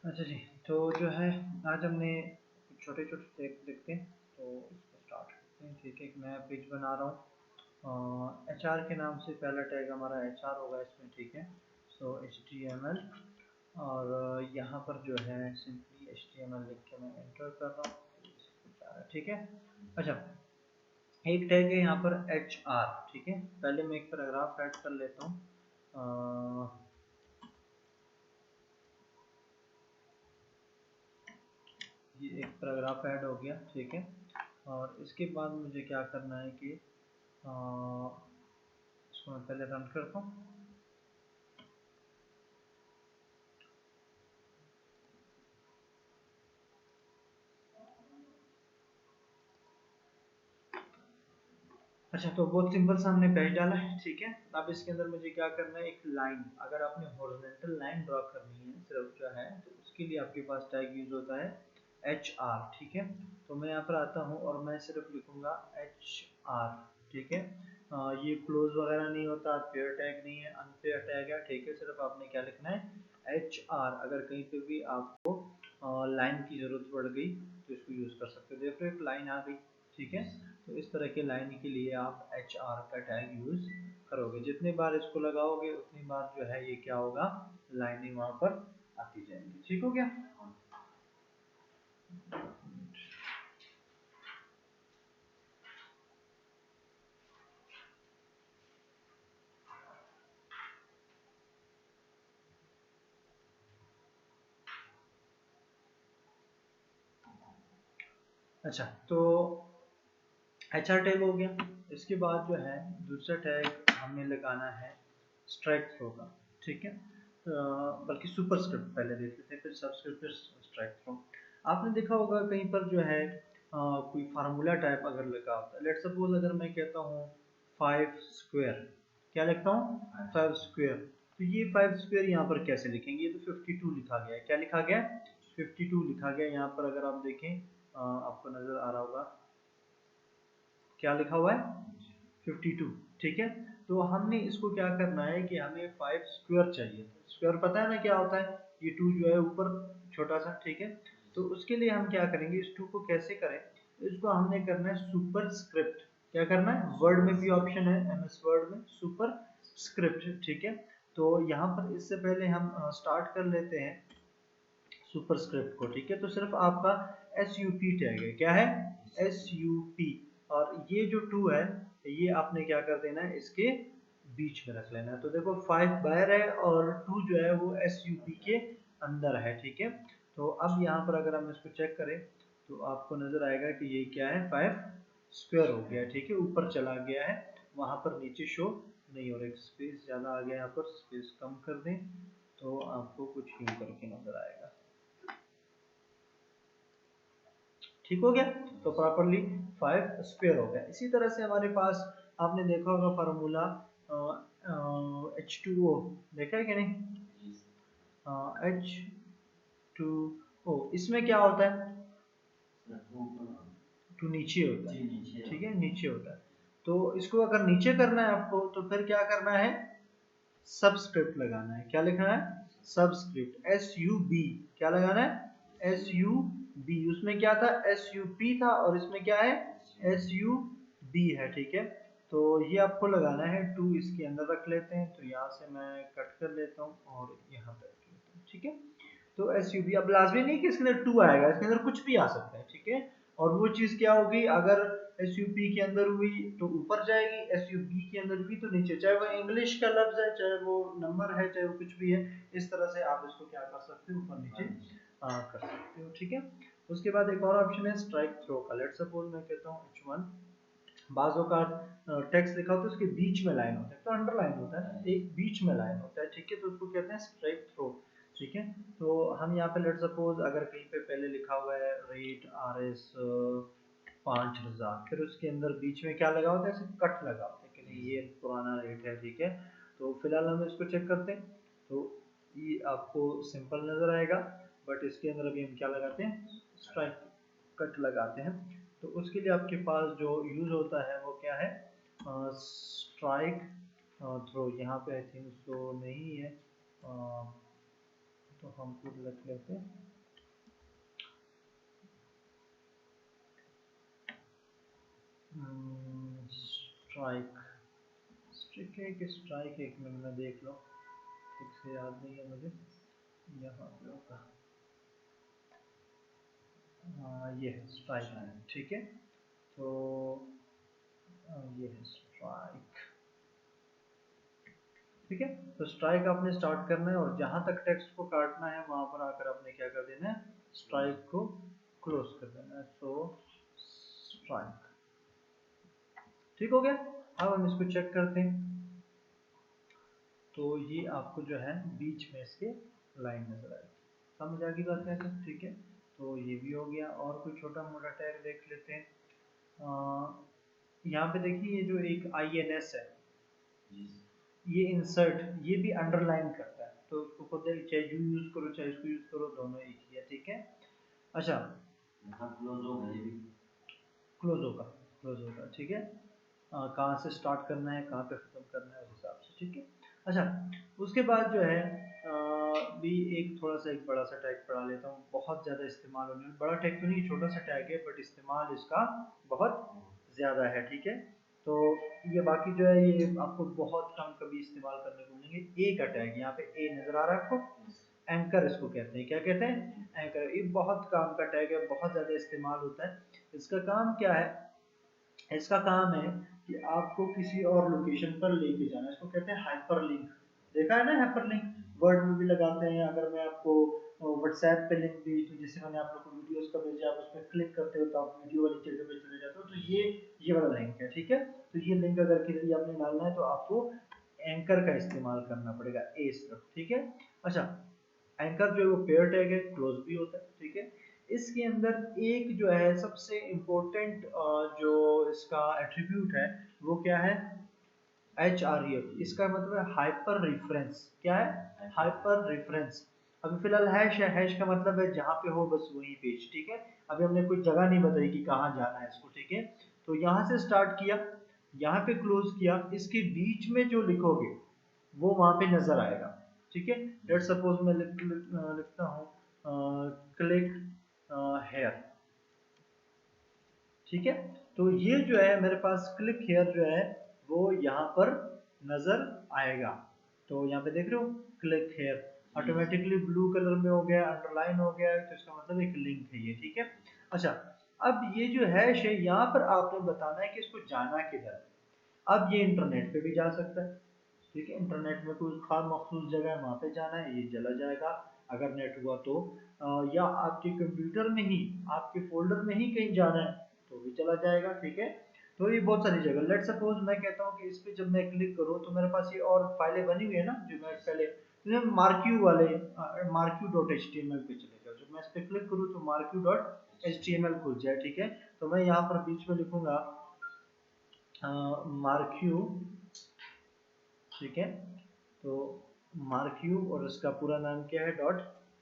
अच्छा जी, तो जो है आज हमने कुछ छोटे छोटे स्टेप लिखते हैं, तो इसको स्टार्ट करते हैं। ठीक है, एक नया पेज बना रहा हूँ। एच आर के नाम से पहला टैग हमारा एच आर होगा इसमें। ठीक है, so H T M L, और यहाँ पर जो है simply H T M L लिख के मैं एंटर कर रहा हूँ। ठीक है, अच्छा, एक टैग है यहाँ पर एच आर। ठीक है, पहले मैं एक पैराग्राफ ऐड कर लेता हूँ। ये एक पैराग्राफ ऐड हो गया। ठीक है, और इसके बाद मुझे क्या करना है कि इसको मैं पहले रन करता हूँ। अच्छा, तो बहुत सिंपल सा हमने पेज डाला है। ठीक है, अब इसके अंदर मुझे क्या करना है, एक लाइन, अगर आपने हॉरिजॉन्टल लाइन ड्रॉ करनी है सिर्फ जो है, तो उसके लिए आपके पास टैग यूज होता है एच आर। ठीक है, तो मैं यहाँ पर आता हूँ और मैं सिर्फ लिखूंगा एच आर। ठीक है, ये क्लोज वगैरह नहीं होता, पेयर टैग नहीं है, अनपेयर टैग है। ठीक है, सिर्फ आपने क्या लिखना है, एच आर। अगर कहीं पे भी आपको लाइन की जरूरत पड़ गई तो इसको यूज कर सकते हो। देखो एक लाइन आ गई। ठीक है, तो इस तरह के लाइन के लिए आप एच आर का टैग यूज करोगे। जितनी बार इसको लगाओगे उतनी बार जो है ये क्या होगा, लाइनिंग वहां पर आती जाएंगी। ठीक हो गया। अच्छा, तो एच आर टैग हो गया। इसके बाद जो है दूसरा टैग हमें लगाना है स्ट्राइक थ्रो का। ठीक है, बल्कि सुपर स्क्रिप्ट पहले देख लेते हैं, फिर सबस्क्रिप्ट, फिर स्ट्राइक थ्रो। आपने देखा होगा कहीं पर जो है कोई फार्मूला टाइप अगर लगा होता है, लेट सपोज अगर मैं कहता हूँ 5 स्क्वायर, क्या लिखता हूँ 5 स्क्वायर, तो ये 5 स्क्वायर यहाँ पर कैसे लिखेंगे, ये तो 52 लिखा गया है। क्या लिखा गया, 52 लिखा गया। यहाँ पर अगर आप देखें, आपको नजर आ रहा होगा क्या लिखा हुआ है, 52। ठीक है, तो हमने इसको क्या करना है कि हमें 5 स्क्वायर चाहिए। तो स्क्वायर पता है ना क्या होता है, ये 2 जो है ऊपर छोटा सा। ठीक है, तो उसके लिए हम क्या करेंगे, इस 2 को कैसे करें, इसको हमने करना है सुपर स्क्रिप्ट। क्या करना है, वर्ड में भी ऑप्शन है, एमएस वर्ड में सुपर स्क्रिप्ट। ठीक है, तो यहाँ पर इससे पहले हम स्टार्ट कर लेते हैं सुपर स्क्रिप्ट को। ठीक है, तो सिर्फ आपका एस यू पी टैग है। क्या है, एस यू पी, और ये जो 2 है ये आपने क्या कर देना है, इसके बीच में रख लेना है। तो देखो 5 बाहर है और 2 जो है वो एस यू पी के अंदर है। ठीक है, तो अब यहाँ पर अगर हम इसको चेक करें तो आपको नजर आएगा कि ये क्या है, 5 स्क्वायर हो गया। ठीक है, ऊपर चला गया है, वहां पर नीचे शो नहीं हो रहा। स्पेस ज्यादा आ गया, यहाँ पर स्पेस कम कर दें तो आपको कुछ यूं करके नजर आएगा। ठीक हो गया, तो प्रॉपरली 5 स्क्वायर हो गया। इसी तरह से हमारे पास आपने देखा होगा फार्मूला H2O, देखा है कि नहीं, H2O, इसमें क्या होता है, टू नीचे होता है। ठीक है, नीचे होता है। तो इसको अगर नीचे करना है आपको तो फिर क्या करना है, सबस्क्रिप्ट लगाना है। क्या लिखना है, सबस्क्रिप्ट, एस यू बी। क्या लगाना है, एस यू बी। उसमें क्या था, एस यू पी था, और इसमें क्या है, एस यू बी है। ठीक है, तो ये आपको लगाना है। 2 इसके अंदर रख लेते हैं, तो यहाँ से मैं कट कर लेता हूँ और यहाँ पे रख लेता हूँ। ठीक है, तो एस यू बी, अब लाजमी नहीं कि इसके अंदर 2 आएगा, इसके अंदर कुछ भी आ सकता है। ठीक है, और वो चीज क्या होगी, अगर एस यू पी के अंदर हुई तो ऊपर जाएगी, एस यू बी के अंदर हुई तो नीचे, चाहे वो इंग्लिश का लफ्ज है, चाहे वो नंबर है, चाहे वो कुछ भी है। इस तरह से आप इसको क्या कर सकते हो, ऊपर नीचे कर सकते हो। ठीक है, उसके बाद एक और ऑप्शन है स्ट्राइक थ्रो का। लेट सपोज मैं कहता हूँ H1, बाजों का टेक्स्ट लिखा होता है, उसके बीच में लाइन होता है, तो अंडरलाइन होता है ना, एक बीच में लाइन होता है। ठीक है, तो उसको कहते हैं स्ट्राइक थ्रो। ठीक है, तो हम यहाँ पे लेट सपोज अगर कहीं पे पहले लिखा हुआ है रेट आर एस 5000, फिर उसके अंदर बीच में क्या लगा होता है, ऐसे कट लगा होता है कि नहीं ये पुराना रेट है। ठीक है, तो फिलहाल हम इसको चेक करते हैं, तो ये आपको सिंपल नजर आएगा, बट इसके अंदर अभी हम क्या लगाते हैं, स्ट्राइक कट लगाते हैं। तो उसके लिए आपके पास जो यूज होता है वो क्या है, स्ट्राइक थ्रो। यहाँ पे आई थिंक सो नहीं है, हम खुद लिख लेते हैं। स्ट्राइक, स्ट्राइक एक मिनट में देख लो, ठीक से याद नहीं है मुझे, यहाँ पे होगा, ये है स्ट्राइक है, ठीक है। तो ये है स्ट्राइक, ठीक है। तो स्ट्राइक आपने स्टार्ट करना है और जहां तक टेक्स्ट को काटना है वहां पर आकर आपने क्या कर देना है, स्ट्राइक को क्लोज कर देना है। सो स्ट्राइक, ठीक हो गया। अब हम इसको चेक करते हैं। तो ये आपको जो है बीच में इसके लाइन नजर आएगी, समझ आ गई बात कैसे, ठीक है। तो ये भी हो गया। और कोई छोटा मोटा टैग देख लेते हैं। यहाँ पे देखिए ये जो एक INS है, ये इंसर्ट, ये भी अंडरलाइन करता है, तो उसको खुद चाहे यू यूज करो चाहे इसको यूज करो, दोनों एक ही है, ठीक है। अच्छा, क्लोज होगा, ये भी क्लोज होगा, क्लोज होगा, ठीक है। कहाँ से स्टार्ट करना है कहाँ पे खत्म करना है उस हिसाब से, ठीक है। अच्छा, उसके बाद जो है भी एक थोड़ा सा एक बड़ा सा टैग पढ़ा लेता हूँ, बहुत ज़्यादा इस्तेमाल होने, बड़ा टैग तो नहीं, छोटा सा टैग है बट इस्तेमाल इसका बहुत ज़्यादा है, ठीक है। तो ये बाकी जो है ये आपको बहुत कम कभी इस्तेमाल करने को मिलेंगे। ए का टैग, यहाँ पे ए नज़र आ रहा है आपको, एंकर इसको कहते हैं, क्या कहते हैं, एंकर। ये बहुत काम का टैग है, बहुत ज़्यादा इस्तेमाल होता है। इसका काम क्या है, इसका काम है कि आपको किसी और लोकेशन पर लेके जाना है, इसको कहते हैं हाइपरलिंक। देखा है ना हाइपरलिंक, वर्ड में भी लगाते हैं। अगर मैं आपको व्हाट्सएप पे लिंक भेज दूं, जैसे मैंने आप लोग को वीडियोस का भेजा, आप उस पर क्लिक करते हो तो आप वीडियो वाली जगह पे चले जाते हो, तो ये वाला लिंक है, ठीक है। तो ये लिंक अगर किसी आपने डालना है तो आपको एंकर का इस्तेमाल करना पड़ेगा, ए सिर्फ, ठीक है। अच्छा, एंकर जो है वो पेयर टैग है, क्लोज भी होता है, ठीक है। इसके अंदर एक जो है सबसे इम्पोर्टेंट जो इसका एट्रीब्यूट है वो क्या है, HREF। इसका मतलब है हाइपर रेफरेंस। क्या है, हाइपर रेफरेंस। अभी फिलहाल हैश है, हैश का मतलब है जहाँ पे हो बस वही पेज, ठीक है। अभी हमने कोई जगह नहीं बताई कि कहाँ जाना है इसको, ठीक है। तो यहाँ से स्टार्ट किया, यहाँ पे क्लोज किया, इसके बीच में जो लिखोगे वो वहाँ पे नजर आएगा, ठीक है। लेट सपोज मैं लिखता हूँ क्लिक हेयर, ठीक है। तो ये जो है मेरे पास क्लिक हेयर जो है वो यहाँ पर नजर आएगा। तो यहाँ पे देख रहे हो click here, automatically blue colour में हो गया, अंडरलाइन हो गया, तो इसका मतलब एक लिंक है ये, ठीक है। अच्छा, अब ये जो हैश है यहाँ पर आपने बताना है कि इसको जाना किधर है। अब ये इंटरनेट पे भी जा सकता है, ठीक है। इंटरनेट में कोई खास मखसूस जगह है वहाँ पे जाना है, ये चला जाएगा अगर नेट हुआ तो। या आपके कंप्यूटर में ही, आपके फोल्डर में ही कहीं जाना है तो भी चला जाएगा, ठीक है। तो ये बहुत सारी जगह, लेट सपोज मैं कहता हूँ कि इस पे जब मैं क्लिक करूँ तो मेरे पास ये और फाइलें बनी हुई है ना, जो मैं पहले तो मार्क्यू वाले marquee.html पे चले जाओ। जब मैं इस पे क्लिक करूँ तो marquee.html खुल जाए, ठीक है। तो मैं यहाँ पर बीच में लिखूंगा मार्क्यू, ठीक है। तो मार्क्यू और इसका पूरा नाम क्या है,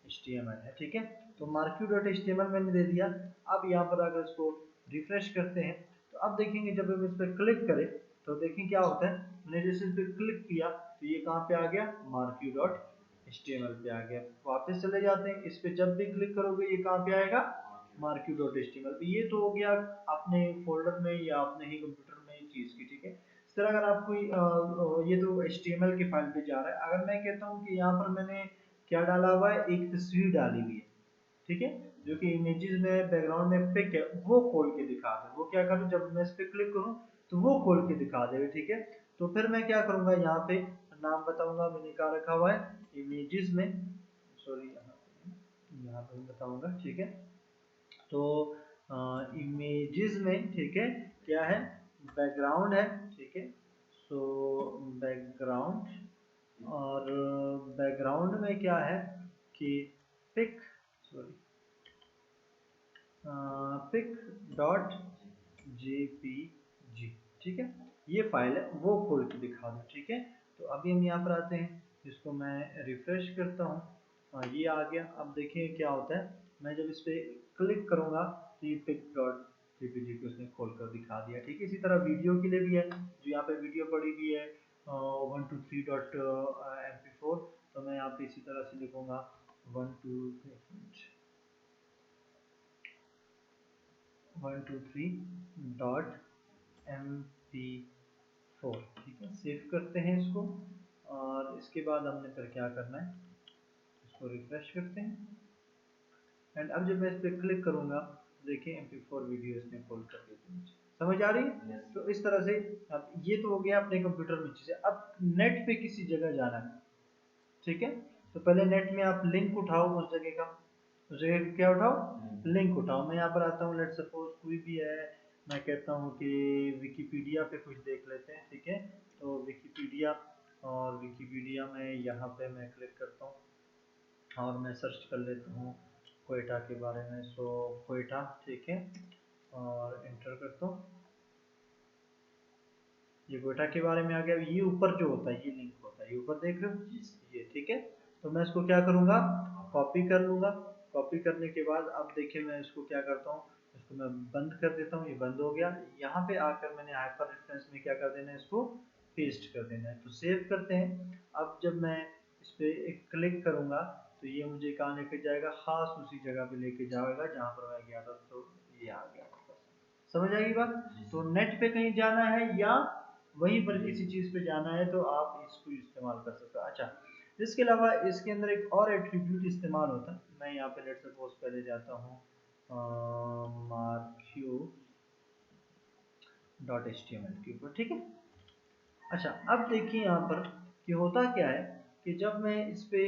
.html है, ठीक है। तो marquee.html मैंने दे दिया। अब यहाँ पर अगर इसको रिफ्रेश करते हैं तो अब देखेंगे जब हम इस पर क्लिक करें तो देखें क्या होता है। मैंने जैसे इस पर क्लिक किया तो ये कहाँ पे आ गया, marquee.html पे आ गया। वापस चले जाते हैं, इस पे जब भी क्लिक करोगे ये कहाँ पे आएगा, marquee.html पे। ये तो हो गया अपने फोल्डर में या अपने ही कंप्यूटर में चीज की, ठीक है। इस तरह अगर आप कोई ये तो HTML की फाइल पे जा रहा है। अगर मैं कहता हूँ कि यहाँ पर मैंने क्या डाला हुआ है, एक तस्वीर डाली हुई है, ठीक है, जो कि इमेजेस में बैकग्राउंड में पिक है, वो खोल के दिखा दे, वो क्या करूँ जब मैं इस पे क्लिक करूँ तो वो खोल के दिखा देगा, ठीक है। तो फिर मैं क्या करूँगा, यहाँ पे नाम बताऊंगा, मैंने क्या रखा हुआ है इमेजेस में, सॉरी यहाँ पे बताऊंगा, ठीक है। तो इमेजेस में, ठीक है, क्या है, बैकग्राउंड है, ठीक है। सो बैकग्राउंड, और बैकग्राउंड में क्या है कि pic, sorry pic dot JPG, ठीक है। ये फाइल है वो खोल के दिखा दो, ठीक है। तो अभी हम यहाँ पर आते हैं, इसको मैं रिफ्रेश करता हूँ, ये आ गया। अब देखिए क्या होता है, मैं जब इस पर क्लिक करूँगा तो ये पिक डॉट जेपीजी को उसने खोल कर दिखा दिया, ठीक है। इसी तरह वीडियो के लिए भी है, जो यहाँ पे वीडियो पड़ी हुई है 123.mp4, तो मैं यहाँ पे इसी तरह से लिखूंगा 123.mp4, ठीक है। सेव करते हैं इसको, और इसके बाद हमने फिर क्या करना है, इसको रिफ्रेश करते हैं। एंड अब जब मैं इस पर क्लिक करूंगा, देखिए mp4 वीडियो इसने खोल कर दी मुझे। समझ आ रही है? तो इस तरह से अब ये तो हो गया अपने कंप्यूटर में चीजें। अब नेट पे किसी जगह जाना है, ठीक है। तो पहले नेट में आप लिंक उठाओ उस जगह का, उस जगह का क्या उठाओ, लिंक उठाओ। मैं यहाँ पर आता हूँ, लेट सपोज कोई भी है, मैं कहता हूँ कि विकिपीडिया पे कुछ देख लेते हैं, ठीक है। तो विकिपीडिया, और विकिपीडिया में यहाँ पे मैं क्लिक करता हूँ और मैं सर्च कर लेता हूँ कोयटा के बारे में। सो कोयटा, ठीक है, और एंटर करता हूँ। ये कोयटा के बारे में आ गया। ये ऊपर जो होता है ये लिंक होता है, ये ऊपर देख रहे हो ये, ठीक है। तो मैं इसको क्या करूँगा, कॉपी कर लूँगा। कॉपी करने के बाद अब देखिए मैं इसको क्या करता हूँ, इसको मैं बंद कर देता हूँ, ये बंद हो गया। यहाँ पे आकर मैंने हाइपर रेफरेंस में क्या कर देना है, इसको पेस्ट कर देना है। तो सेव करते हैं। अब जब मैं इस पर एक क्लिक करूँगा तो ये मुझे कहाँ लेके जाएगा, खास उसी जगह पे लेके जाएगा जहाँ पर मैं गया था। तो ये आ गया, समझ आएगी बात। तो नेट पे कहीं जाना है या वहीं पर किसी चीज पे जाना है तो आप इसको इस्तेमाल कर सकते हो। अच्छा, इसके अलावा इसके अंदर एक और एट्रीब्यूट इस्तेमाल होता है। मैं यहाँ पे लेट सपोज पहले जाता हूँ marq.html के ऊपर, ठीक है। अच्छा, अब देखिए यहाँ पर कि होता क्या है कि जब मैं इस पे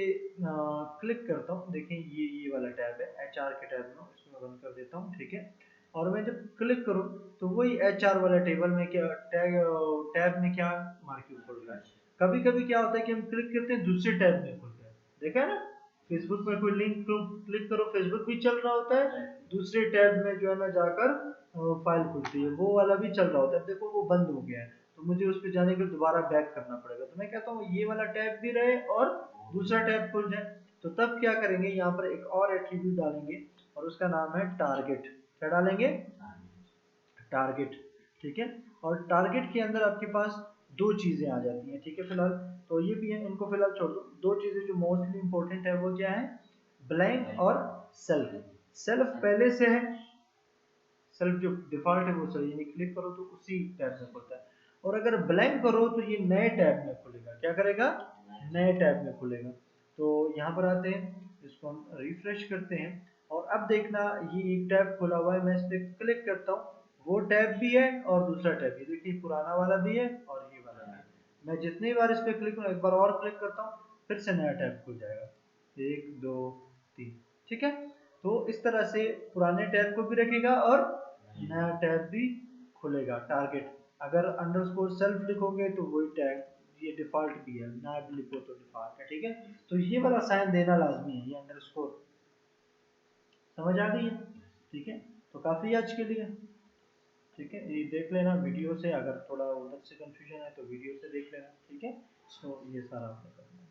क्लिक करता हूँ, देखिए ये वाला टैब है, HR के टैब में, इसको मैं बंद कर देता हूँ, ठीक है। और मैं जब क्लिक करूँ तो वही HR वाला टेबल में क्या टैब में क्या मार्क्यू खुल रहा है। कभी कभी क्या होता है कि हम क्लिक करते हैं दूसरे टैब में खुलता है, देखा है ना। फेसबुक में कोई लिंक क्लिक करो, फेसबुक भी चल रहा होता है, दूसरे टैब में जो है ना जाकर फाइल खुलती है, वो वाला भी चल रहा होता है। देखो वो बंद हो गया है, तो मुझे उस पर जाने के लिए दोबारा बैक करना पड़ेगा। तो मैं कहता हूँ ये वाला टैब भी रहे और दूसरा टैब खुल जाए। तो तब क्या करेंगे, यहाँ पर एक और एट्रीब्यूट डालेंगे और उसका नाम है टारगेट। क्या डालेंगे, टारगेट, ठीक है। और टारगेट के अंदर आपके पास दो चीजें आ जाती हैं, ठीक है। फिलहाल तो ये भी है, इनको फिलहाल छोड़ दो। दो चीजें जो मोस्टली इंपॉर्टेंट है वो क्या है, ब्लैंक और सेल्फ। सेल्फ पहले से है, सेल्फ जो डिफॉल्ट है वो सही, यानी क्लिक करो तो उसी टैब में खुलता है। और अगर ब्लैंक करो तो ये नए टैब में खुलेगा। क्या करेगा, नए टैब में खुलेगा। तो यहाँ पर आते हैं, इसको हम रिफ्रेश करते हैं और अब देखना ये एक टैब खुला हुआ है। मैं इस पर क्लिक करता हूँ, वो टैब भी है और दूसरा टैब भी, देखिए पुराना वाला भी है और ये वाला भी है। मैं जितनी बार इस पर क्लिक करूँ, एक बार और क्लिक करता हूँ, फिर से नया टैब खुल जाएगा, 1 2 3, ठीक है। तो इस तरह से पुराने टैब को भी रखेगा और नया टैब भी खुलेगा। टारगेट, अगर अंडरस्कोर सेल्फ लिखोगे तो वही टैग, ये डिफॉल्ट भी है, ना भी लिखो तो डिफॉल्ट है, ठीक है। तो ये वाला साइन देना लाजमी है, ये अंडरस्कोर। समझ आ गई है, ठीक है। तो काफी आज के लिए, ठीक है। ये देख लेना वीडियो से, अगर थोड़ा उधर से कंफ्यूजन है तो वीडियो से देख लेना, ठीक है। तो ये सारा आपने करना।